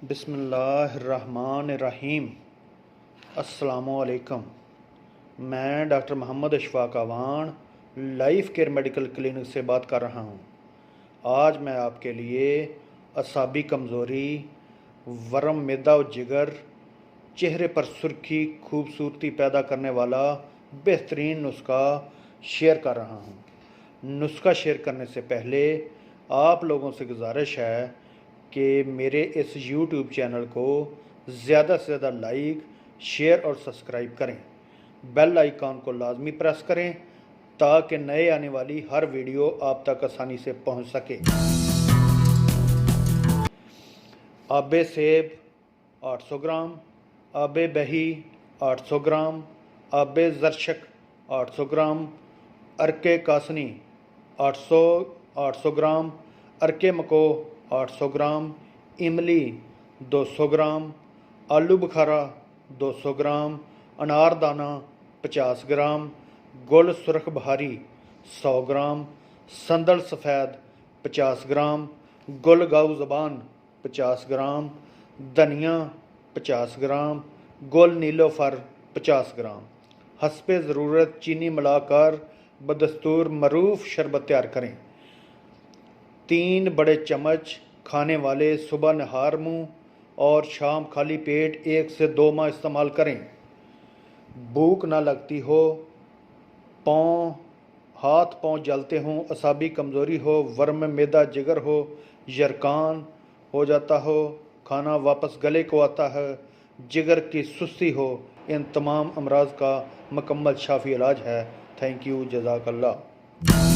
बिस्मिल्लाहिर्रहमानिर्रहीम। अस्सलामुअलैकुम। मैं doctor Mohammad Ashfaq Awan life care medical clinic से बात कर रहा हूँ। आज मैं आपके लिए असाबी कमज़ोरी, वरम मैदा और जिगर, चेहरे पर सुर्खी खूबसूरती पैदा करने वाला बेहतरीन नुस्खा शेयर कर रहा हूँ। नुस्खा शेयर करने से पहले आप लोगों से गुजारिश है कि मेरे इस YouTube चैनल को ज़्यादा से ज़्यादा लाइक, शेयर और सब्सक्राइब करें। बेल आइकॉन को लाजमी प्रेस करें ताकि नए आने वाली हर वीडियो आप तक आसानी से पहुंच सके। आबे सेब 800 ग्राम, आबे बही 800 ग्राम, आबे जरशक 800 ग्राम, अरके कासनी 800 ग्राम, अरके मको 800 ग्राम, इमली 200 ग्राम, आलू बुखारा 200 ग्राम, अनारदाना 50 ग्राम, गुल सुरख बहारी 100 ग्राम, संदल सफ़ेद 50 ग्राम, गुल गाऊ ज़बान 50 ग्राम, धनिया 50 ग्राम, गुल नीलोफर 50 ग्राम। हस्बे ज़रूरत चीनी मिलाकर बदस्तूर मरूफ शरबत तैयार करें। 3 बड़े चम्मच खाने वाले सुबह नहार मुँह और शाम खाली पेट 1 से 2 माह इस्तेमाल करें। भूख ना लगती हो, हाथ पाँव जलते हों, असाबी कमज़ोरी हो, वर्म मैदा जिगर हो, यरकान हो जाता हो, खाना वापस गले को आता है, जिगर की सुस्ती हो, इन तमाम अमराज का मुकम्मल शाफी इलाज है। थैंक यू, जज़ाकल्लाह।